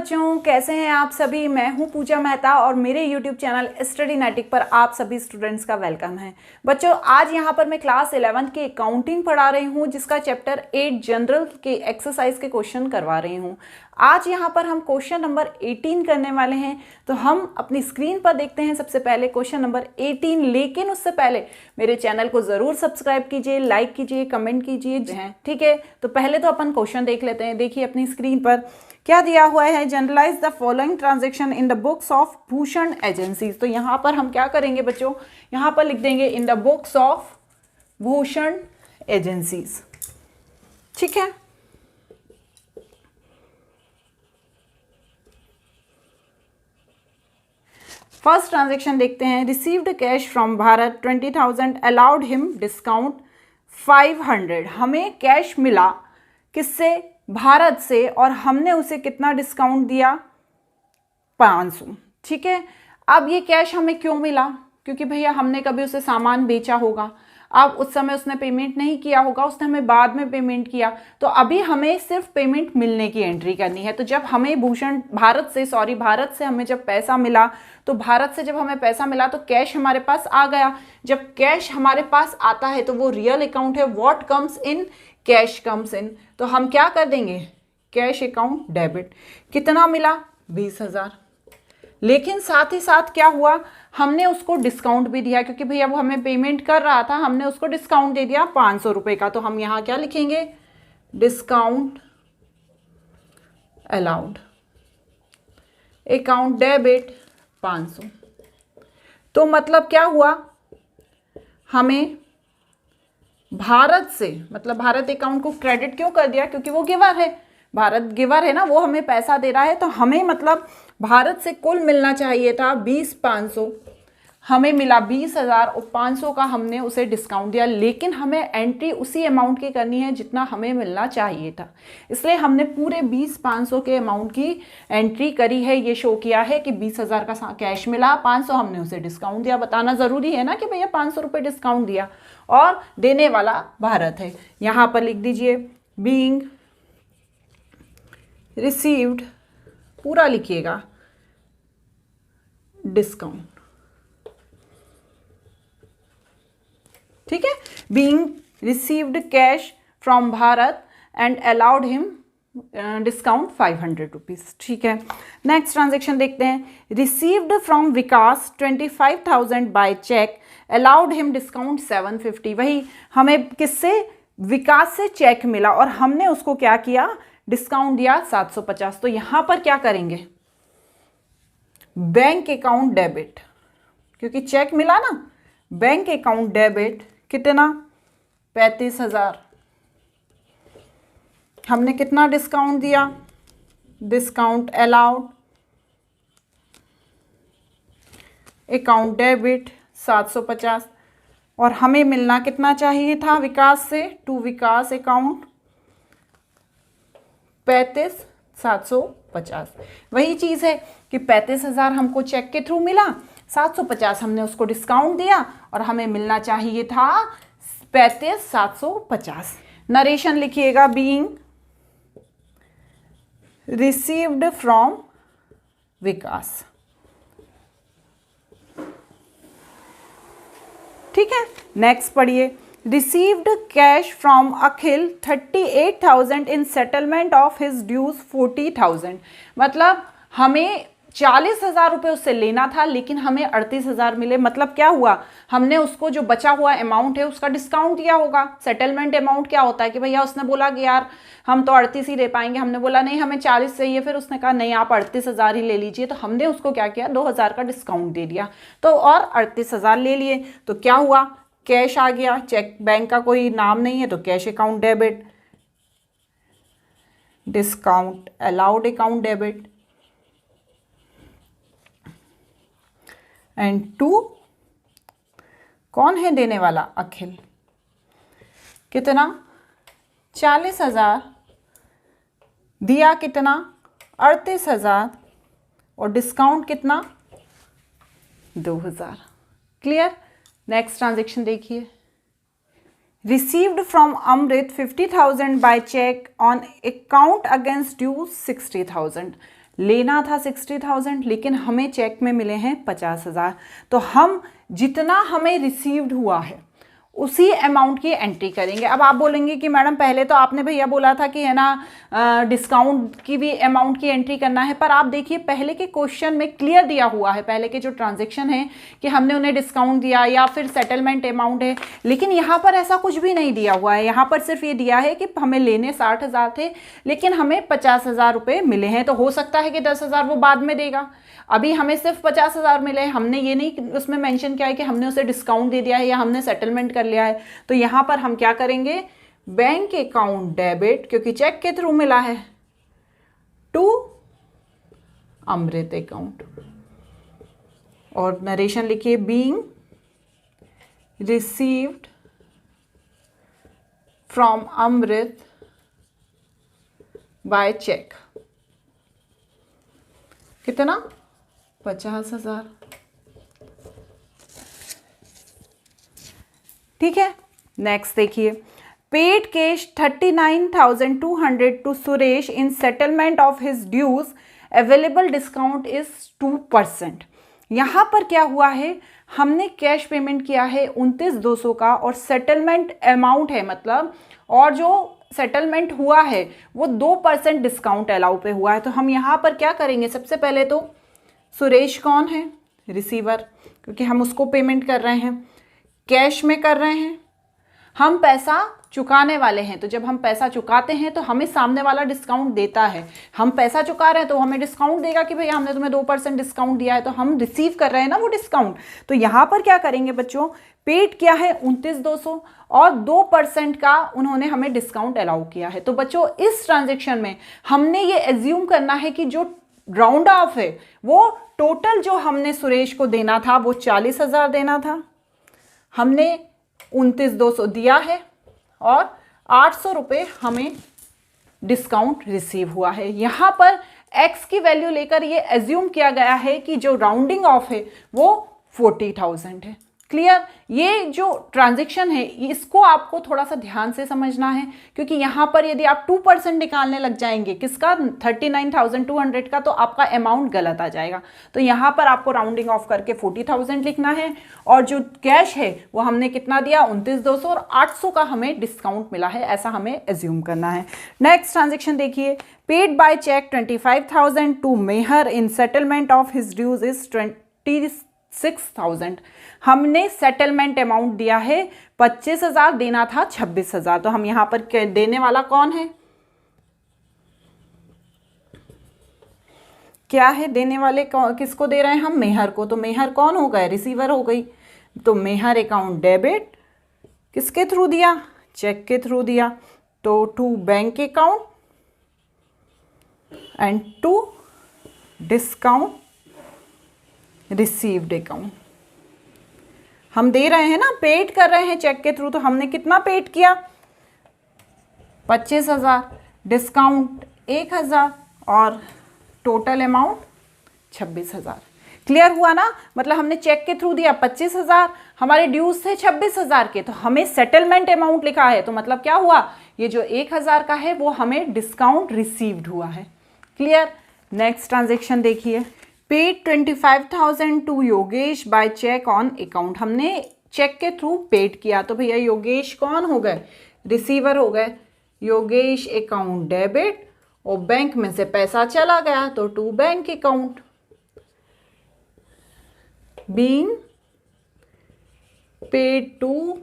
बच्चों, कैसे हैं आप सभी। मैं हूं पूजा मेहता और मेरे YouTube चैनल स्टडीनेटिक पर आप सभी स्टूडेंट्स का वेलकम है। बच्चों, आज यहां पर मैं क्लास 11th की अकाउंटिंग पढ़ा रही हूं, जिसका चैप्टर 8 जनरल के एक्सरसाइज के क्वेश्चन करवा रही हूं। आज यहां पर हम क्वेश्चन नंबर 18 करने वाले हैं। तो हम अपनी स्क्रीन पर देखते हैं सबसे पहले क्वेश्चन नंबर 18। लेकिन उससे पहले मेरे चैनल को जरूर सब्सक्राइब कीजिए, लाइक कीजिए, कमेंट कीजिए। ठीक है, तो पहले तो अपन क्वेश्चन देख लेते हैं। देखिए अपनी स्क्रीन पर क्या दिया हुआ है, journalise the following transaction in the books of Bhushan agencies. तो यहाँ पर हम क्या करेंगे बच्चों, यहाँ पर लिख देंगे इन the books of Bhushan agencies. ठीक है, फर्स्ट ट्रांजेक्शन देखते हैं। Received cash from Bharat 20,000 allowed him discount 500। हमें कैश मिला किससे, भारत से, और हमने उसे कितना डिस्काउंट दिया, 500। ठीक है, अब ये कैश हमें क्यों मिला, क्योंकि भैया हमने कभी उसे सामान बेचा होगा। अब उस समय उसने पेमेंट नहीं किया होगा, उसने हमें बाद में पेमेंट किया। तो अभी हमें सिर्फ पेमेंट मिलने की एंट्री करनी है। तो जब हमें भारत से हमें जब पैसा मिला, तो भारत से जब हमें पैसा मिला तो कैश हमारे पास आ गया। जब कैश हमारे पास आता है तो वो रियल अकाउंट है। What comes in, cash comes in. तो हम क्या कर देंगे, कैश अकाउंट डेबिट। कितना मिला, 20,000। लेकिन साथ ही साथ क्या हुआ, हमने उसको डिस्काउंट भी दिया, क्योंकि भैया वो हमें पेमेंट कर रहा था, हमने उसको डिस्काउंट दे दिया 500 रुपये का। तो हम यहाँ क्या लिखेंगे, डिस्काउंट अलाउड, अकाउंट डेबिट 500। तो मतलब क्या हुआ, हमें भारत से, मतलब भारत अकाउंट को क्रेडिट क्यों कर दिया, क्योंकि वो गिवर है, भारत गिवर है ना, वो हमें पैसा दे रहा है। तो हमें मतलब भारत से कुल मिलना चाहिए था 20,500, हमें मिला 20,000 और 500 का हमने उसे डिस्काउंट दिया। लेकिन हमें एंट्री उसी अमाउंट की करनी है जितना हमें मिलना चाहिए था, इसलिए हमने पूरे 20,500 के अमाउंट की एंट्री करी है। ये शो किया है कि 20,000 का कैश मिला, 500 हमने उसे डिस्काउंट दिया। बताना ज़रूरी है ना कि भैया 500 रुपये डिस्काउंट दिया और देने वाला भारत है। यहाँ पर लिख दीजिए बीइंग रिसीव्ड, पूरा लिखिएगा, डिस्काउंट। ठीक है, being received cash from Bharat and allowed him discount 500 rupees. ठीक है, नेक्स्ट ट्रांजेक्शन देखते हैं। Received from Vikas 25,000 by cheque allowed him discount 750। वही हमें किससे, विकास से चेक मिला और हमने उसको क्या किया, डिस्काउंट दिया 750। तो यहां पर क्या करेंगे, बैंक अकाउंट डेबिट, क्योंकि चेक मिला ना, बैंक अकाउंट डेबिट कितना, 35,000। हमने कितना डिस्काउंट दिया, डिस्काउंट अलाउड, अकाउंट डेबिट 750। और हमें मिलना कितना चाहिए था विकास से, टू विकास अकाउंट 35,750। वही चीज़ है कि 35,000 हमको चेक के थ्रू मिला, 750 हमने उसको डिस्काउंट दिया और हमें मिलना चाहिए था 35,750। नरेशन लिखिएगा, बीइंग रिसीव्ड फ्रॉम विकास। ठीक है, नेक्स्ट पढ़िए। Received cash from Akhil 38,000 in settlement of his dues 40,000। मतलब हमें 40,000 रुपये उससे लेना था, लेकिन हमें 38,000 मिले। मतलब क्या हुआ, हमने उसको जो बचा हुआ अमाउंट है उसका डिस्काउंट दिया होगा। सेटलमेंट अमाउंट क्या होता है कि भैया उसने बोला कि यार हम तो 38 ही दे पाएंगे, हमने बोला नहीं हमें 40 चाहिए, फिर उसने कहा नहीं आप 38,000 ही ले लीजिए। तो हमने उसको क्या किया, 2,000 का डिस्काउंट दे दिया, तो और 38,000 ले लिए। तो क्या हुआ, कैश आ गया, चेक बैंक का कोई नाम नहीं है, तो cash account debit, discount allowed account debit and to, कौन है देने वाला, अखिल। कितना, 40,000 दिया, कितना 38,000 और डिस्काउंट कितना 2,000। क्लियर। नेक्स्ट ट्रांजेक्शन देखिए। Received from Amrit 50,000 by cheque on account against due 60,000। लेना था 60,000 लेकिन हमें चेक में मिले हैं 50,000। तो हम जितना हमें रिसीव्ड हुआ है उसी अमाउंट की एंट्री करेंगे। अब आप बोलेंगे कि मैडम पहले तो आपने भैया बोला था कि है ना डिस्काउंट की भी अमाउंट की एंट्री करना है, पर आप देखिए पहले के क्वेश्चन में क्लियर दिया हुआ है पहले के जो ट्रांजैक्शन है कि हमने उन्हें डिस्काउंट दिया या फिर सेटलमेंट अमाउंट है, लेकिन यहाँ पर ऐसा कुछ भी नहीं दिया हुआ है। यहाँ पर सिर्फ ये दिया है कि हमें लेने 60,000 थे लेकिन हमें 50,000 रुपये मिले हैं। तो हो सकता है कि 10,000 वो बाद में देगा, अभी हमें सिर्फ 50,000 मिले हैं, हमने ये नहीं उसमें मेंशन किया है कि हमने उसे डिस्काउंट दे दिया है या हमने सेटलमेंट कर लिया है। तो यहाँ पर हम क्या करेंगे, बैंक अकाउंट डेबिट, क्योंकि चेक के थ्रू मिला है, टू अमृत अकाउंट, और नरेशन लिखिए being received from Amrit by cheque. कितना, 50,000। ठीक है, नेक्स्ट देखिए, paid cash 39,200 to Suresh in settlement of his dues, available discount is 2%। यहाँ पर क्या हुआ है, हमने कैश पेमेंट किया है 29,200 का और सेटलमेंट अमाउंट है मतलब, और जो सेटलमेंट हुआ है वो 2% डिस्काउंट अलाउ पे हुआ है। तो हम यहाँ पर क्या करेंगे, सबसे पहले तो सुरेश कौन है, रिसीवर, क्योंकि हम उसको पेमेंट कर रहे हैं, कैश में कर रहे हैं, हम पैसा चुकाने वाले हैं। तो जब हम पैसा चुकाते हैं तो हमें सामने वाला डिस्काउंट देता है, हम पैसा चुका रहे हैं तो हमें डिस्काउंट देगा कि भैया हमने तुम्हें 2% डिस्काउंट दिया है, तो हम रिसीव कर रहे हैं ना वो डिस्काउंट। तो यहाँ पर क्या करेंगे बच्चों, पेड क्या है 29,200 और 2% का उन्होंने हमें डिस्काउंट अलाउ किया है। तो बच्चों इस ट्रांजेक्शन में हमने ये एज्यूम करना है कि जो राउंड ऑफ है वो टोटल जो हमने सुरेश को देना था वो 40,000 देना था, हमने 29,200 दिया है और 800 रुपये हमें डिस्काउंट रिसीव हुआ है। यहाँ पर x की वैल्यू लेकर ये एज्यूम किया गया है कि जो राउंडिंग ऑफ है वो 40,000 है। क्लियर, ये जो ट्रांजैक्शन है इसको आपको थोड़ा सा ध्यान से समझना है, क्योंकि यहाँ पर यदि आप 2% निकालने लग जाएंगे किसका, 39,200 का, तो आपका अमाउंट गलत आ जाएगा। तो यहाँ पर आपको राउंडिंग ऑफ करके 40,000 लिखना है, और जो कैश है वो हमने कितना दिया, 29,200, और 800 का हमें डिस्काउंट मिला है, ऐसा हमें एज्यूम करना है। नेक्स्ट ट्रांजेक्शन देखिए, paid by cheque 25,000 to Mehar in settlement of his dues is 26,000। हमने सेटलमेंट अमाउंट दिया है 25,000, देना था 26,000। तो हम यहां पर देने वाला कौन है, क्या है, देने वाले किसको दे रहे हैं हम, मेहर को। तो मेहर कौन हो गए, रिसीवर हो गई। तो मेहर अकाउंट डेबिट किसके थ्रू दिया, चेक के थ्रू दिया। तो to bank account and to discount received account. हम दे रहे हैं ना, पेड कर रहे हैं चेक के थ्रू, तो हमने कितना पेड किया, 25,000, डिस्काउंट 1,000 और टोटल अमाउंट 26,000। क्लियर हुआ ना, मतलब हमने चेक के थ्रू दिया 25,000, हमारे ड्यूज थे 26,000 के, तो हमें सेटलमेंट अमाउंट लिखा है, तो मतलब क्या हुआ, ये जो 1,000 का है वो हमें डिस्काउंट रिसीव्ड हुआ है। क्लियर, नेक्स्ट ट्रांजेक्शन देखिए, paid 25,000 to Yogesh by cheque on account. हमने चेक के थ्रू पेड किया, तो भैया योगेश कौन हो गए, रिसीवर हो गए। योगेश अकाउंट डेबिट, और बैंक में से पैसा चला गया तो to bank account, being paid to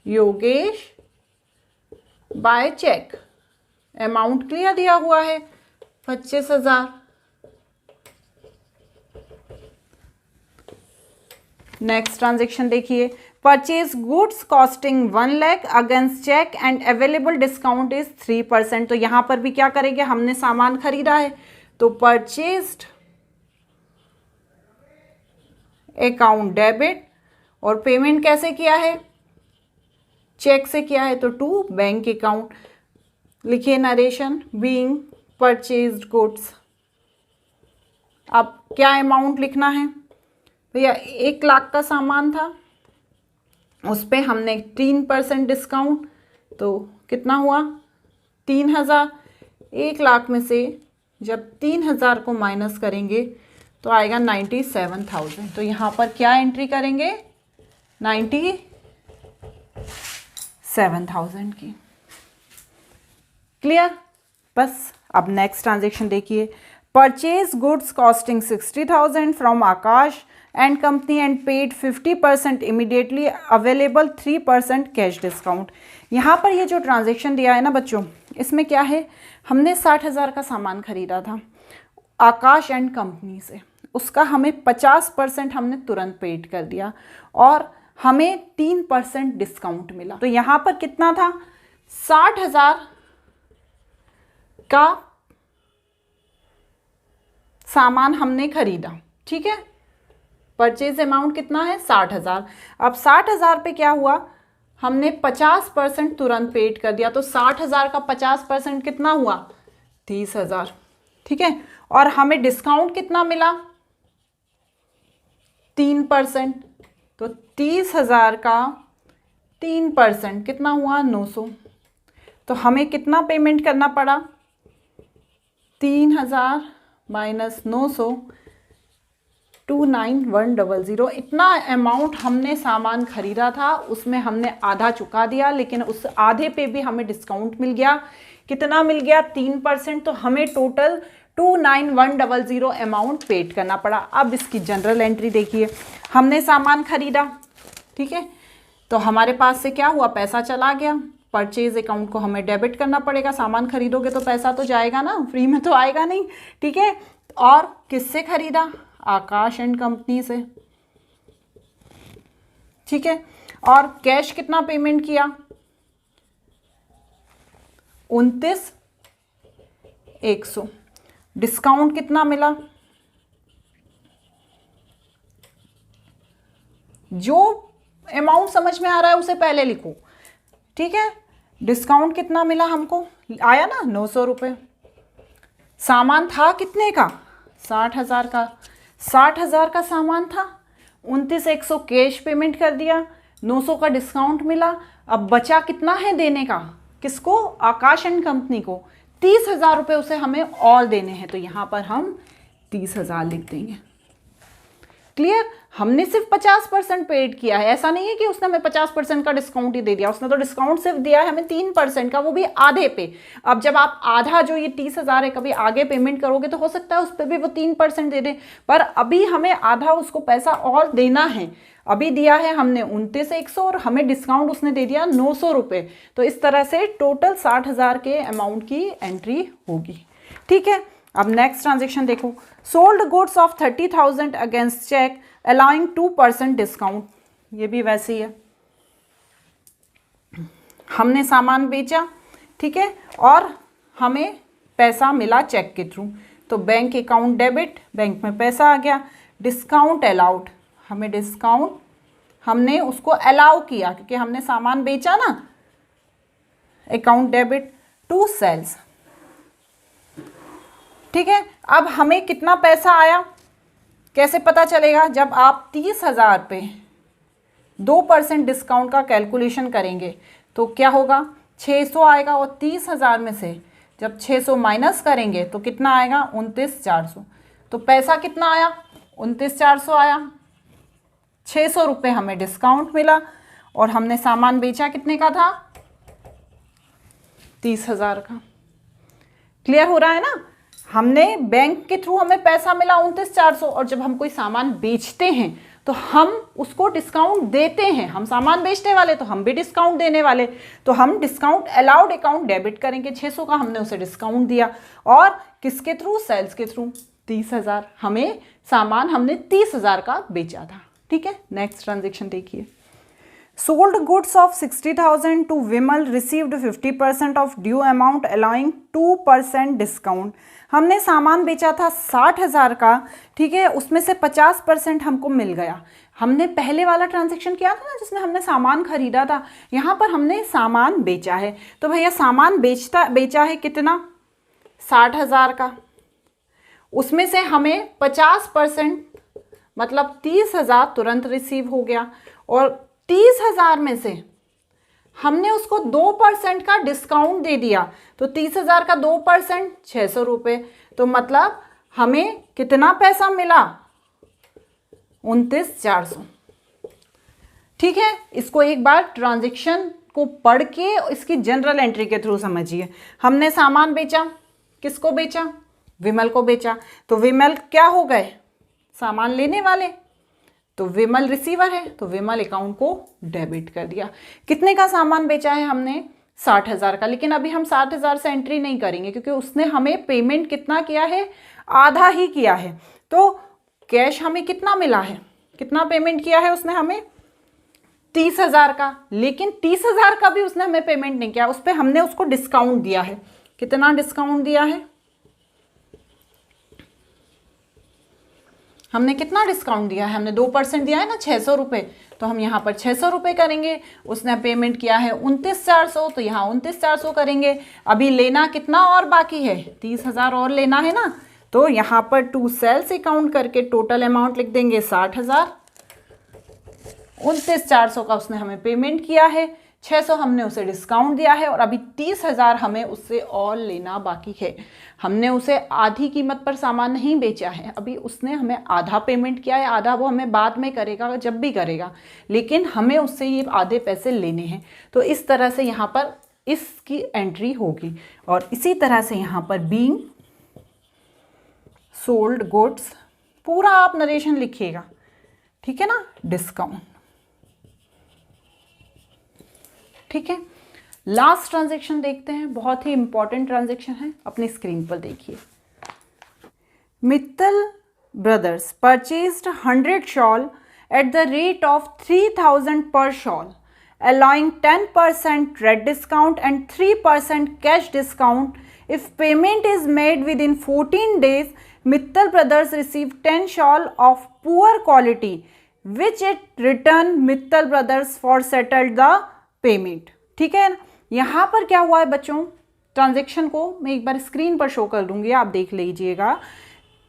Yogesh by cheque. Amount clear दिया हुआ है 25,000। नेक्स्ट ट्रांजेक्शन देखिए, purchase goods costing 1 lakh against cheque and available discount is 3%। तो यहां पर भी क्या करेंगे, हमने सामान खरीदा है तो परचेज्ड अकाउंट डेबिट, और पेमेंट कैसे किया है, चेक से किया है, तो टू बैंक अकाउंट। लिखिए नरेशन, बीइंग परचेज्ड गुड्स। अब क्या अमाउंट लिखना है भैया, 1 लाख का सामान था, उस पर हमने 3% डिस्काउंट, तो कितना हुआ 3,000। 1 लाख में से जब 3000 को माइनस करेंगे तो आएगा 97,000। तो यहाँ पर क्या एंट्री करेंगे, 97,000 की। क्लियर? बस अब नेक्स्ट ट्रांजेक्शन देखिए। Purchase goods costing 60,000 from Akash and company and paid 50% immediately available 3% cash discount. यहाँ पर ये जो ट्रांजेक्शन दिया है ना बच्चों, इसमें क्या है, हमने 60,000 का सामान खरीदा था आकाश एंड कंपनी से, उसका हमें 50% हमने तुरंत पेड कर दिया और हमें 3% डिस्काउंट मिला। तो यहाँ पर कितना था, 60,000 का सामान हमने खरीदा, ठीक है। परचेज अमाउंट कितना है, 60,000। अब 60,000 पे क्या हुआ, हमने 50% तुरंत पेड कर दिया, तो 60,000 का 50% कितना हुआ, 30,000, ठीक है। और हमें डिस्काउंट कितना मिला, 3%। तो 30,000 का 3% कितना हुआ, 900। तो हमें कितना पेमेंट करना पड़ा, 3,000 माइनस 900, 29,100। इतना अमाउंट हमने सामान खरीदा था, उसमें हमने आधा चुका दिया, लेकिन उस आधे पे भी हमें डिस्काउंट मिल गया। कितना मिल गया, 3%। तो हमें टोटल 29,100 अमाउंट पेड करना पड़ा। अब इसकी जनरल एंट्री देखिए, हमने सामान खरीदा, ठीक है, तो हमारे पास से क्या हुआ, पैसा चला गया। परचेज अकाउंट को हमें डेबिट करना पड़ेगा, सामान खरीदोगे तो पैसा तो जाएगा ना, फ्री में तो आएगा नहीं, ठीक है। और किससे खरीदा, आकाश एंड कंपनी से, ठीक है। और कैश कितना पेमेंट किया, 29,100। डिस्काउंट कितना मिला, जो अमाउंट समझ में आ रहा है उसे पहले लिखो, ठीक है। डिस्काउंट कितना मिला हमको, आया ना 900 रुपये। सामान था कितने का, 60,000 का। 60,000 का सामान था, 29,100 कैश पेमेंट कर दिया, 900 का डिस्काउंट मिला। अब बचा कितना है देने का, किसको, आकाश एंड कंपनी को, 30,000 रुपये उसे हमें और देने हैं। तो यहाँ पर हम 30,000 लिख देंगे। क्लियर? हमने सिर्फ 50% पेड किया है, ऐसा नहीं है कि उसने हमें 50% का डिस्काउंट ही दे दिया। उसने तो डिस्काउंट सिर्फ दिया है हमें 3% का, वो भी आधे पे। अब जब आप आधा जो ये 30,000 है कभी आगे पेमेंट करोगे तो हो सकता है उस पर भी वो 3% दे दे, पर अभी हमें आधा उसको पैसा और देना है। अभी दिया है हमने 29,100 और हमें डिस्काउंट उसने दे दिया 900 रुपये। तो इस तरह से टोटल 60,000 के अमाउंट की एंट्री होगी, ठीक है। अब नेक्स्ट ट्रांजेक्शन देखो, sold goods of 30,000 against cheque allowing 2% discount. ये भी वैसे ही है, हमने सामान बेचा, ठीक है, और हमें पैसा मिला चेक के थ्रू। तो बैंक अकाउंट डेबिट, बैंक में पैसा आ गया। डिस्काउंट अलाउड, हमें डिस्काउंट हमने उसको अलाउ किया क्योंकि हमने सामान बेचा ना। अकाउंट डेबिट टू सेल्स, ठीक है। अब हमें कितना पैसा आया कैसे पता चलेगा, जब आप 30,000 पे 2% डिस्काउंट का कैलकुलेशन करेंगे तो क्या होगा, 600 आएगा। और 30,000 में से जब 600 माइनस करेंगे तो कितना आएगा, 29,400। तो पैसा कितना आया, 29,400 आया। 600 रुपये हमें डिस्काउंट मिला और हमने सामान बेचा कितने का था, 30,000 का। क्लियर हो रहा है ना। हमने बैंक के थ्रू हमें पैसा मिला 29,400 और जब हम कोई सामान बेचते हैं तो हम उसको डिस्काउंट देते हैं। हम सामान बेचने वाले तो हम भी डिस्काउंट देने वाले, तो हम डिस्काउंट अलाउड अकाउंट डेबिट करेंगे। 600 का हमने उसे डिस्काउंट दिया और किसके थ्रू, सेल्स के थ्रू। 30,000 हमें सामान हमने 30,000 का बेचा था, ठीक है। नेक्स्ट ट्रांजेक्शन देखिए, sold goods of 60,000 to Vimal received 50% of due amount allowing 2% discount. हमने सामान बेचा था 60,000 का, ठीक है, उसमें से 50% हमको मिल गया। हमने पहले वाला ट्रांजेक्शन किया था ना जिसमें हमने सामान खरीदा था, यहाँ पर हमने सामान बेचा है। तो भैया सामान बेचा है कितना, 60,000 का, उसमें से हमें 50% मतलब 30,000 तुरंत रिसीव हो गया और 30,000 में से हमने उसको 2% का डिस्काउंट दे दिया, तो 30,000 का 2% 600 रुपये, तो मतलब हमें कितना पैसा मिला? 29,400। ठीक है, इसको एक बार ट्रांजैक्शन को पढ़ के इसकी जनरल एंट्री के थ्रू समझिए। हमने सामान बेचा, किसको बेचा? विमल को बेचा, तो विमल क्या हो गए? सामान लेने वाले, तो विमल रिसीवर है, तो विमल अकाउंट को डेबिट कर दिया। कितने का सामान बेचा है हमने? 60,000 का, लेकिन अभी हम 60,000 से एंट्री नहीं करेंगे क्योंकि उसने हमें पेमेंट कितना किया है? आधा ही किया है। तो कैश हमें कितना मिला है? कितना पेमेंट किया है उसने हमें? 30,000 का, लेकिन 30,000 का भी उसने हमें पेमेंट नहीं किया, उस पर हमने उसको डिस्काउंट दिया है। कितना डिस्काउंट दिया है? हमने कितना डिस्काउंट दिया है? हमने 2% दिया है ना, 600 रुपये, तो हम यहाँ पर 600 रुपये करेंगे। उसने पेमेंट किया है 29,400, तो यहाँ 29,400 करेंगे। अभी लेना कितना और बाकी है? 30,000 और लेना है ना, तो यहाँ पर टू सेल्स अकाउंट करके टोटल अमाउंट लिख देंगे 60,000। 29,400 का उसने हमें पेमेंट किया है, 600 हमने उसे डिस्काउंट दिया है, और अभी 30,000 हमें उससे और लेना बाकी है। हमने उसे आधी कीमत पर सामान नहीं बेचा है, अभी उसने हमें आधा पेमेंट किया है, आधा वो हमें बाद में करेगा जब भी करेगा, लेकिन हमें उससे ये आधे पैसे लेने हैं। तो इस तरह से यहाँ पर इसकी एंट्री होगी। और इसी तरह से यहाँ पर बीइंग सोल्ड गुड्स, पूरा आप नरेशन लिखिएगा, ठीक है ना, डिस्काउंट। ठीक है, लास्ट ट्रांजैक्शन देखते हैं, बहुत ही इंपॉर्टेंट ट्रांजैक्शन है, अपनी स्क्रीन पर देखिए। Mittal brothers purchased 100 shawl at the rate of 3,000 पर shawl, allowing 10% red discount and 3% cash discount. If payment is made within 14 days, Mittal Brothers receive 10 shawl of poor quality, which it return Mittal Brothers for settled the payment. ठीक है, यहाँ पर क्या हुआ है बच्चों? Transaction को मैं एक बार स्क्रीन पर शो कर दूंगी, आप देख लीजिएगा।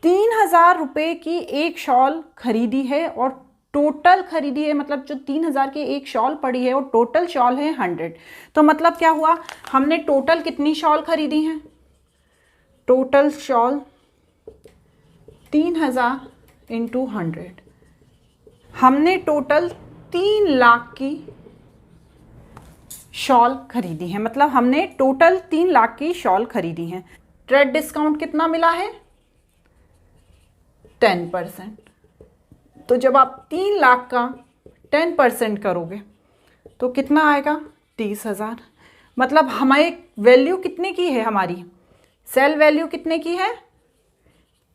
3,000 रुपये की एक शॉल खरीदी है, और टोटल खरीदी है, मतलब जो 3,000 की एक शॉल पड़ी है और टोटल शॉल है 100। तो मतलब क्या हुआ? हमने टोटल कितनी शॉल खरीदी हैं? टोटल शॉल 3,000 इंटू 100, हमने टोटल 3 लाख की शॉल खरीदी है, मतलब हमने टोटल 3 लाख की शॉल खरीदी है। ट्रेड डिस्काउंट कितना मिला है? 10%। तो जब आप 3 लाख का 10% करोगे तो कितना आएगा? 30,000। मतलब हमारी वैल्यू कितने की है? हमारी सेल वैल्यू कितने की है?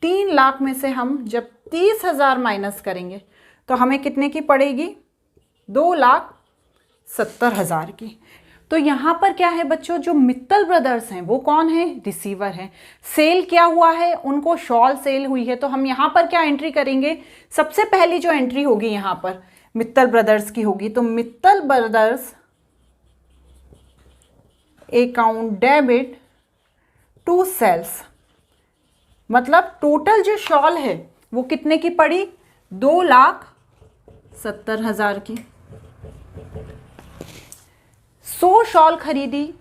3 लाख में से हम जब 30,000 माइनस करेंगे तो हमें कितने की पड़ेगी? 2,70,000 की। तो यहाँ पर क्या है बच्चों, जो मित्तल ब्रदर्स हैं वो कौन है? रिसीवर हैं। सेल क्या हुआ है? उनको शॉल सेल हुई है। तो हम यहाँ पर क्या एंट्री करेंगे? सबसे पहली जो एंट्री होगी यहाँ पर मित्तल ब्रदर्स की होगी, तो Mittal brothers account debit to sales, मतलब टोटल जो शॉल है वो कितने की पड़ी? 2,70,000 की। 100 शॉल खरीदी,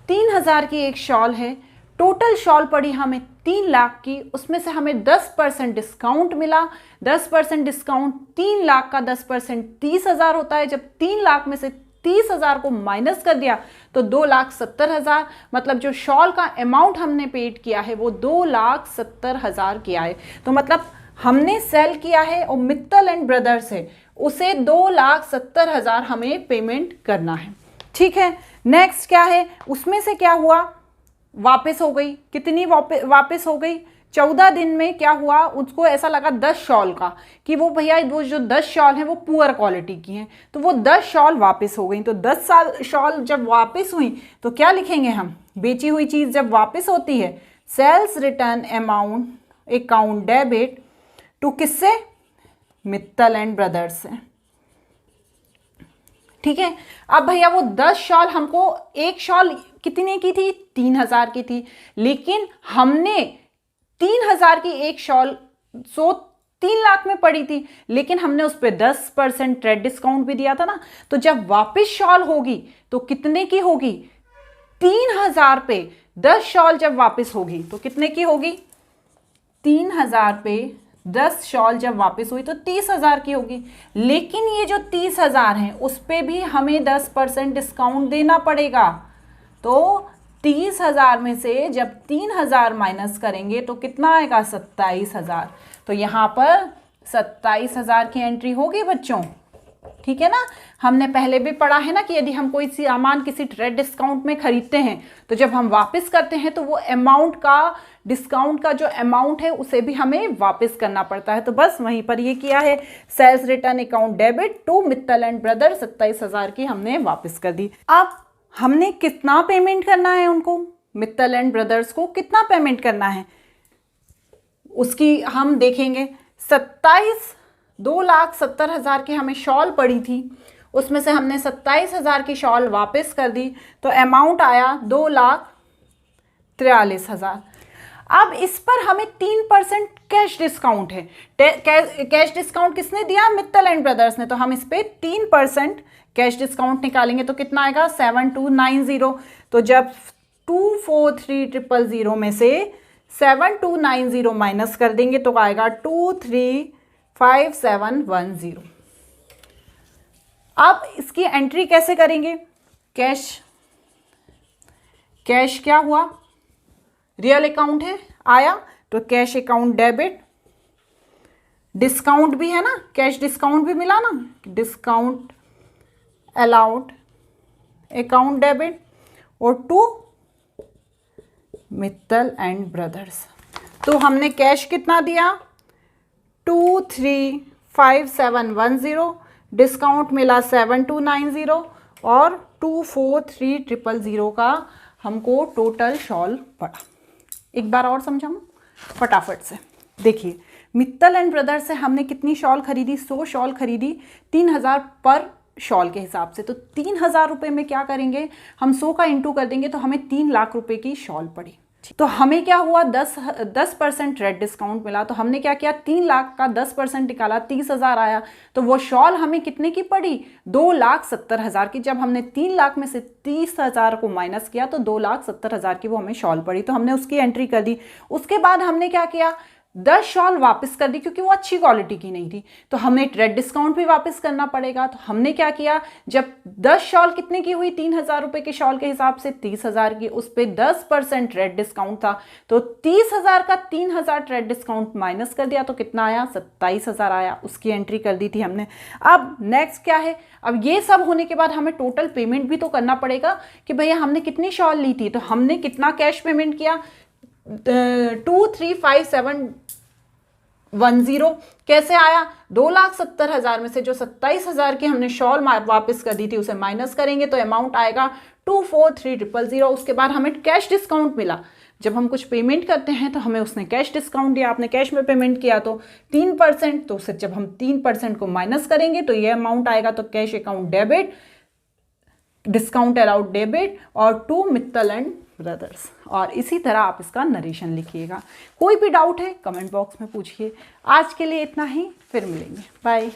3,000 की एक शॉल है, टोटल शॉल पड़ी हमें 3 लाख की, उसमें से हमें 10% डिस्काउंट मिला। 10% डिस्काउंट, 3 लाख का 10% 30,000 होता है। जब 3 लाख में से 30,000 को माइनस कर दिया तो 2,70,000, मतलब जो शॉल का अमाउंट हमने पेड किया है वो 2,70,000 किया है। तो मतलब हमने सेल किया है और मित्तल एंड ब्रदर्स है, उसे 2,70,000 हमें पेमेंट करना है। ठीक है, नेक्स्ट क्या है? उसमें से क्या हुआ? वापस हो गई। कितनी वापस हो गई? 14 दिन में क्या हुआ? उसको ऐसा लगा 10 शॉल का कि वो भैया वो जो 10 शॉल हैं वो पुअर क्वालिटी की हैं, तो वो 10 शॉल वापस हो गई। तो 10 शॉल जब वापस हुई तो क्या लिखेंगे हम? बेची हुई चीज़ जब वापस होती है, sales return amount account debit to किससे? मित्तल एंड ब्रदर्स से। ठीक है, अब भैया वो 10 शॉल, हमको एक शॉल कितने की थी? 3,000 की थी, लेकिन हमने 3,000 की एक शॉल, सो 3 लाख में पड़ी थी, लेकिन हमने उस पर 10% ट्रेड डिस्काउंट भी दिया था ना। तो जब वापस शॉल होगी तो कितने की होगी? 3000 पे 10 शॉल जब वापस होगी तो कितने की होगी? 3000 पे 10 शॉल जब वापस हुई तो 30,000 की होगी। लेकिन ये जो 30,000 है उस पर भी हमें 10% डिस्काउंट देना पड़ेगा। तो 30,000 में से जब 3,000 माइनस करेंगे तो कितना आएगा? 27,000। तो यहाँ पर 27,000 की एंट्री होगी बच्चों, ठीक है ना। हमने पहले भी पढ़ा है ना कि यदि हम कोई सामान किसी ट्रेड डिस्काउंट में खरीदते हैं तो जब हम वापस करते हैं तो वो अमाउंट का, डिस्काउंट का जो अमाउंट है उसे भी हमें वापस करना पड़ता है। तो बस वहीं पर ये किया है, sales return account debit to Mittal and brother, 27,000 की हमने वापस कर दी। अब हमने कितना पेमेंट करना है उनको, मित्तल एंड ब्रदर्स को कितना पेमेंट करना है उसकी हम देखेंगे। 2,70,000 की हमें शॉल पड़ी थी, उसमें से हमने 27,000 की शॉल वापस कर दी, तो अमाउंट आया 2,43,000। अब इस पर हमें 3% कैश डिस्काउंट है। कैश डिस्काउंट किसने दिया? मित्तल एंड ब्रदर्स ने। तो हम इस पे 3% कैश डिस्काउंट निकालेंगे तो कितना आएगा? 7290। तो जब 243,000 में से 7290 माइनस कर देंगे तो आएगा 235710। अब इसकी एंट्री कैसे करेंगे? कैश क्या हुआ? रियल अकाउंट है, आया तो कैश अकाउंट डेबिट, डिस्काउंट भी है ना, कैश डिस्काउंट भी मिला ना, डिस्काउंट अलाउड अकाउंट डेबिट, और टू मित्तल एंड ब्रदर्स। तो हमने कैश कितना दिया? 235710, डिस्काउंट मिला 7290 और 243,000 का हमको टोटल शॉल पड़ा। एक बार और समझाऊं फटाफट से। देखिए, मित्तल एंड ब्रदर्स से हमने कितनी शॉल खरीदी? 100 शॉल खरीदी, 3,000 पर शॉल के हिसाब से। तो 3,000 रुपये में क्या करेंगे हम? 100 का इंटू कर देंगे तो हमें 3 लाख रुपए की शॉल पड़ी। तो हमें क्या हुआ? 10% रेड डिस्काउंट मिला। तो हमने क्या किया? 3 लाख का 10% निकाला, 30,000 आया। तो वो शॉल हमें कितने की पड़ी? 2,70,000 की। जब हमने 3 लाख में से 30,000 को माइनस किया तो 2,70,000 की वो हमें शॉल पड़ी। तो हमने उसकी एंट्री कर दी। उसके बाद हमने क्या किया? 10 शॉल वापस कर दी क्योंकि वो अच्छी क्वालिटी की नहीं थी। तो हमें ट्रेड डिस्काउंट भी वापस करना पड़ेगा। तो हमने क्या किया? जब 10 शॉल कितने की हुई? 3,000 रुपए के शॉल के हिसाब से 30,000 की, उस पर 10% ट्रेड डिस्काउंट था। तो 30,000 का 3,000 ट्रेड डिस्काउंट माइनस कर दिया तो कितना आया? 27,000 आया। उसकी एंट्री कर दी थी हमने। अब नेक्स्ट क्या है? अब ये सब होने के बाद हमें टोटल पेमेंट भी तो करना पड़ेगा कि भैया हमने कितनी शॉल ली थी। तो हमने कितना कैश पेमेंट किया? 235710। कैसे आया? 2,70,000 में से जो 27,000 की हमने शॉल वापस कर दी थी उसे माइनस करेंगे तो अमाउंट आएगा 243,000। उसके बाद हमें कैश डिस्काउंट मिला। जब हम कुछ पेमेंट करते हैं तो हमें उसने कैश डिस्काउंट दिया, आपने कैश में पेमेंट किया तो 3%। तो उससे जब हम 3% को माइनस करेंगे तो ये अमाउंट आएगा। तो cash account debit, discount allowed debit और टू मित्तल एंड ब्रदर्स। और इसी तरह आप इसका नरेशन लिखिएगा। कोई भी डाउट है कमेंट बॉक्स में पूछिए। आज के लिए इतना ही, फिर मिलेंगे, बाय।